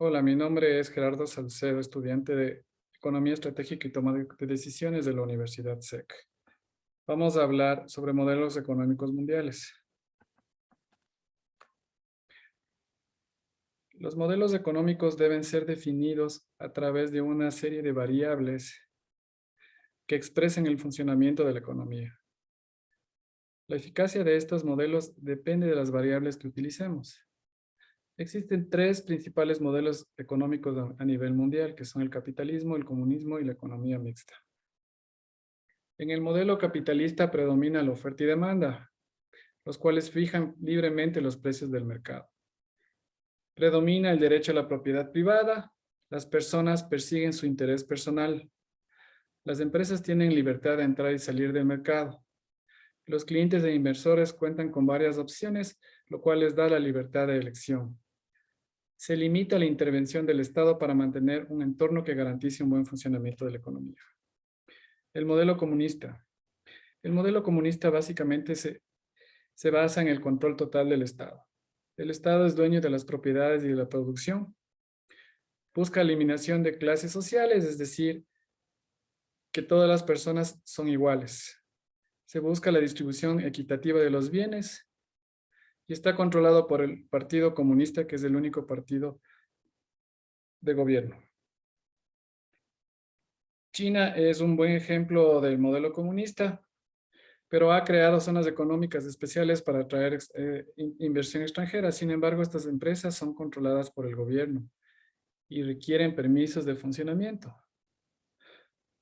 Hola, mi nombre es Gerardo Salcedo, estudiante de Economía Estratégica y Toma de Decisiones de la Universidad SEC. Vamos a hablar sobre modelos económicos mundiales. Los modelos económicos deben ser definidos a través de una serie de variables que expresen el funcionamiento de la economía. La eficacia de estos modelos depende de las variables que utilicemos. Existen tres principales modelos económicos a nivel mundial, que son el capitalismo, el comunismo y la economía mixta. En el modelo capitalista predomina la oferta y demanda, los cuales fijan libremente los precios del mercado. Predomina el derecho a la propiedad privada, las personas persiguen su interés personal, las empresas tienen libertad de entrar y salir del mercado. Los clientes e inversores cuentan con varias opciones, lo cual les da la libertad de elección. Se limita la intervención del Estado para mantener un entorno que garantice un buen funcionamiento de la economía. El modelo comunista. El modelo comunista básicamente se basa en el control total del Estado. El Estado es dueño de las propiedades y de la producción. Busca eliminación de clases sociales, es decir, que todas las personas son iguales. Se busca la distribución equitativa de los bienes y está controlado por el Partido Comunista, que es el único partido de gobierno. China es un buen ejemplo del modelo comunista, pero ha creado zonas económicas especiales para atraer inversión extranjera. Sin embargo, estas empresas son controladas por el gobierno y requieren permisos de funcionamiento.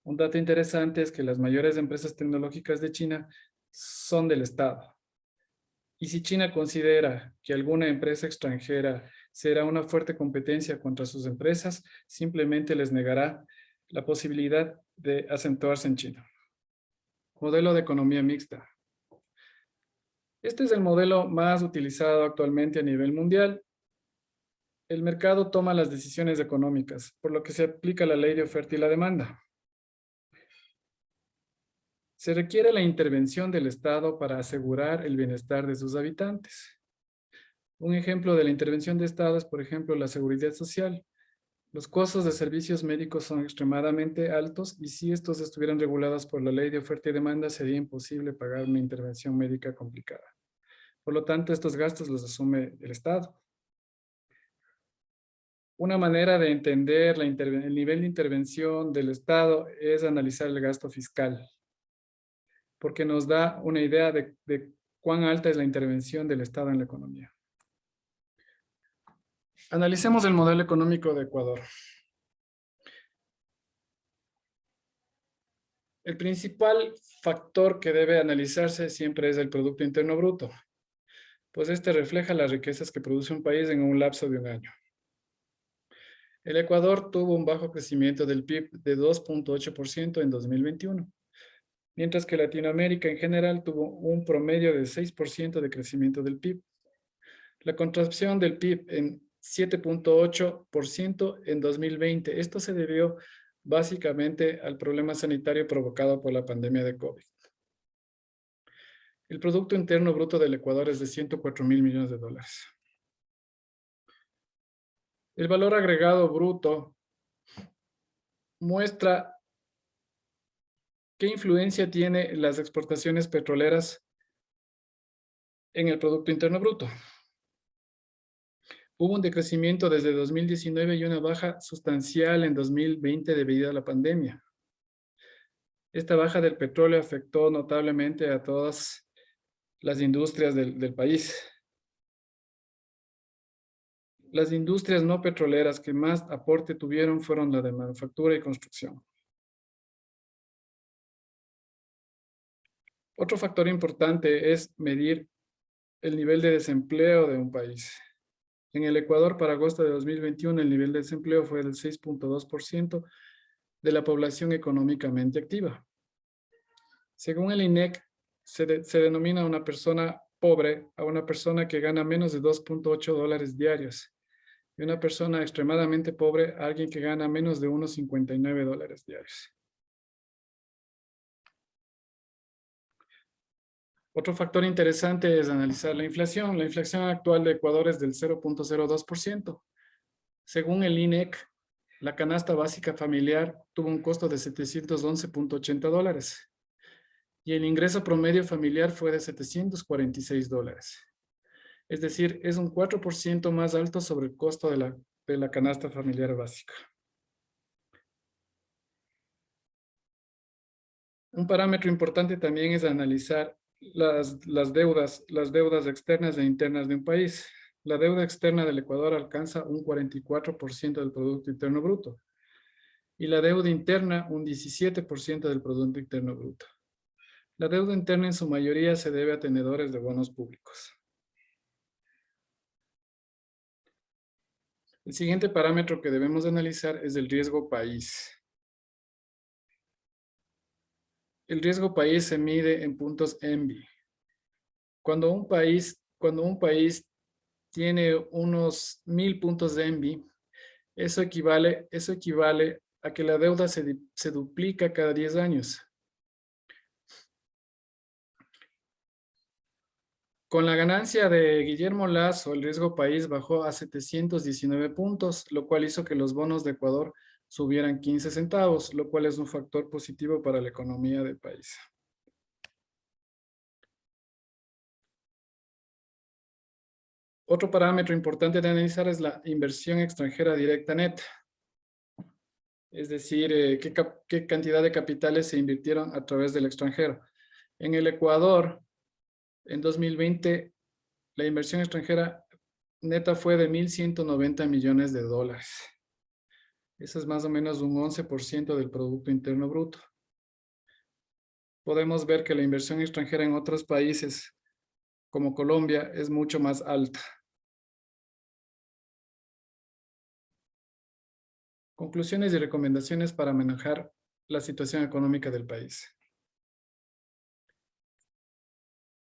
Un dato interesante es que las mayores empresas tecnológicas de China son del Estado. Y si China considera que alguna empresa extranjera será una fuerte competencia contra sus empresas, simplemente les negará la posibilidad de acentuarse en China. Modelo de economía mixta. Este es el modelo más utilizado actualmente a nivel mundial. El mercado toma las decisiones económicas, por lo que se aplica la ley de oferta y la demanda. Se requiere la intervención del Estado para asegurar el bienestar de sus habitantes. Un ejemplo de la intervención de Estado es, por ejemplo, la seguridad social. Los costos de servicios médicos son extremadamente altos y si estos estuvieran regulados por la ley de oferta y demanda, sería imposible pagar una intervención médica complicada. Por lo tanto, estos gastos los asume el Estado. Una manera de entender el nivel de intervención del Estado es analizar el gasto fiscal, porque nos da una idea de cuán alta es la intervención del Estado en la economía. Analicemos el modelo económico de Ecuador. El principal factor que debe analizarse siempre es el Producto Interno Bruto, pues este refleja las riquezas que produce un país en un lapso de un año. El Ecuador tuvo un bajo crecimiento del PIB de 2.8% en 2021, mientras que Latinoamérica en general tuvo un promedio de 6% de crecimiento del PIB. La contracción del PIB en 7.8% en 2020. Esto se debió básicamente al problema sanitario provocado por la pandemia de COVID. El Producto Interno Bruto del Ecuador es de 104.000 millones de dólares. El valor agregado bruto muestra qué influencia tienen las exportaciones petroleras en el Producto Interno Bruto. Hubo un decrecimiento desde 2019 y una baja sustancial en 2020 debido a la pandemia. Esta baja del petróleo afectó notablemente a todas las industrias del país. Las industrias no petroleras que más aporte tuvieron fueron la de manufactura y construcción. Otro factor importante es medir el nivel de desempleo de un país. En el Ecuador, para agosto de 2021, el nivel de desempleo fue del 6.2% de la población económicamente activa. Según el INEC, se denomina a una persona pobre a una persona que gana menos de 2.8 dólares diarios y una persona extremadamente pobre a alguien que gana menos de unos 59 dólares diarios. Otro factor interesante es analizar la inflación. La inflación actual de Ecuador es del 0.02%. Según el INEC, la canasta básica familiar tuvo un costo de $711.80 y el ingreso promedio familiar fue de $746. Es decir, es un 4% más alto sobre el costo de la canasta familiar básica. Un parámetro importante también es analizar las deudas externas e internas de un país. La deuda externa del Ecuador alcanza un 44% del Producto Interno Bruto y la deuda interna un 17% del Producto Interno Bruto. La deuda interna en su mayoría se debe a tenedores de bonos públicos. El siguiente parámetro que debemos analizar es el riesgo país. El riesgo país se mide en puntos ENVI. Cuando un país tiene unos 1000 puntos de ENVI, eso equivale a que la deuda se duplica cada 10 años. Con la ganancia de Guillermo Lasso, el riesgo país bajó a 719 puntos, lo cual hizo que los bonos de Ecuador subieran 15 centavos, lo cual es un factor positivo para la economía del país. Otro parámetro importante de analizar es la inversión extranjera directa neta. Es decir, qué cantidad de capitales se invirtieron a través del extranjero. En el Ecuador, en 2020, la inversión extranjera neta fue de $1.190 millones. Eso es más o menos un 11% del Producto Interno Bruto. Podemos ver que la inversión extranjera en otros países, como Colombia, es mucho más alta. Conclusiones y recomendaciones para manejar la situación económica del país.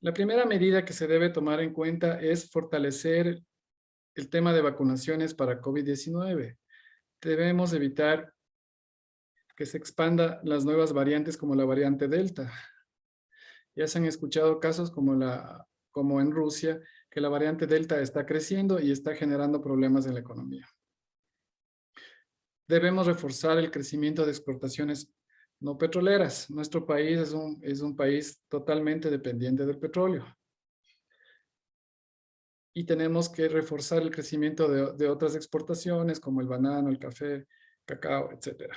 La primera medida que se debe tomar en cuenta es fortalecer el tema de vacunaciones para COVID-19. Debemos evitar que se expanda las nuevas variantes como la variante Delta. Ya se han escuchado casos como en Rusia, que la variante Delta está creciendo y está generando problemas en la economía. Debemos reforzar el crecimiento de exportaciones no petroleras. Nuestro país es un país totalmente dependiente del petróleo. Y tenemos que reforzar el crecimiento de otras exportaciones como el banano, el café, cacao, etc.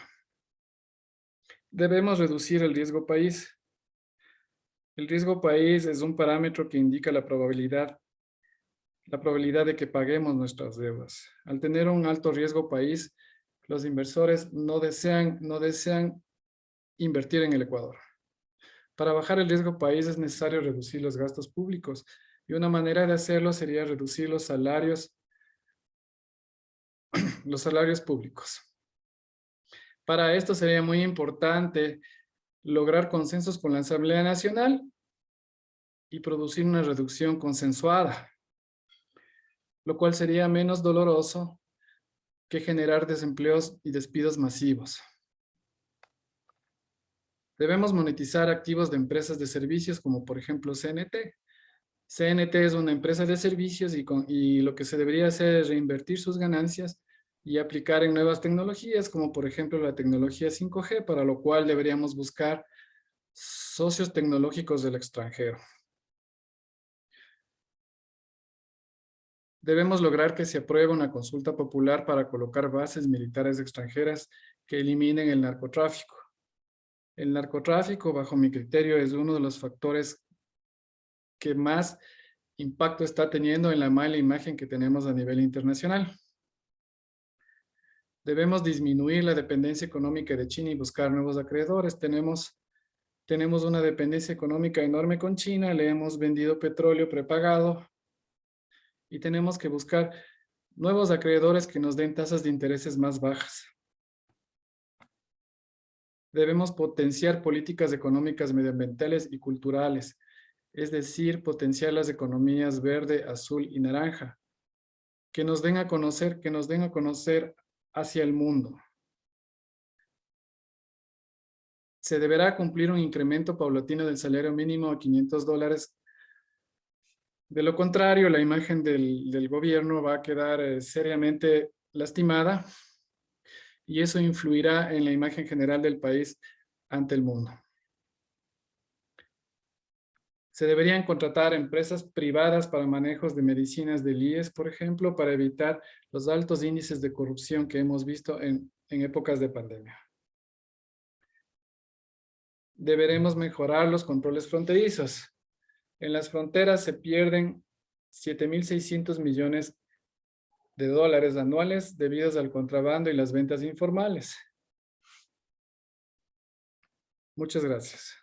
Debemos reducir el riesgo país. El riesgo país es un parámetro que indica la probabilidad de que paguemos nuestras deudas. Al tener un alto riesgo país, los inversores no desean invertir en el Ecuador. Para bajar el riesgo país es necesario reducir los gastos públicos y una manera de hacerlo sería reducir los salarios públicos. Para esto sería muy importante lograr consensos con la Asamblea Nacional y producir una reducción consensuada, lo cual sería menos doloroso que generar desempleos y despidos masivos. Debemos monetizar activos de empresas de servicios como por ejemplo CNT. CNT es una empresa de servicios y lo que se debería hacer es reinvertir sus ganancias y aplicar en nuevas tecnologías como por ejemplo la tecnología 5G, para lo cual deberíamos buscar socios tecnológicos del extranjero. Debemos lograr que se apruebe una consulta popular para colocar bases militares extranjeras que eliminen el narcotráfico. El narcotráfico, bajo mi criterio, es uno de los factores que más impacto está teniendo en la mala imagen que tenemos a nivel internacional. Debemos disminuir la dependencia económica de China y buscar nuevos acreedores. Tenemos una dependencia económica enorme con China, le hemos vendido petróleo prepagado y tenemos que buscar nuevos acreedores que nos den tasas de intereses más bajas. Debemos potenciar políticas económicas, medioambientales y culturales, es decir, potenciar las economías verde, azul y naranja, que nos den a conocer hacia el mundo. Se deberá cumplir un incremento paulatino del salario mínimo a $500. De lo contrario, la imagen del gobierno va a quedar seriamente lastimada y eso influirá en la imagen general del país ante el mundo. Se deberían contratar empresas privadas para manejos de medicinas del IES, por ejemplo, para evitar los altos índices de corrupción que hemos visto en épocas de pandemia. Deberemos mejorar los controles fronterizos. En las fronteras se pierden 7.600 millones de dólares anuales debido al contrabando y las ventas informales. Muchas gracias.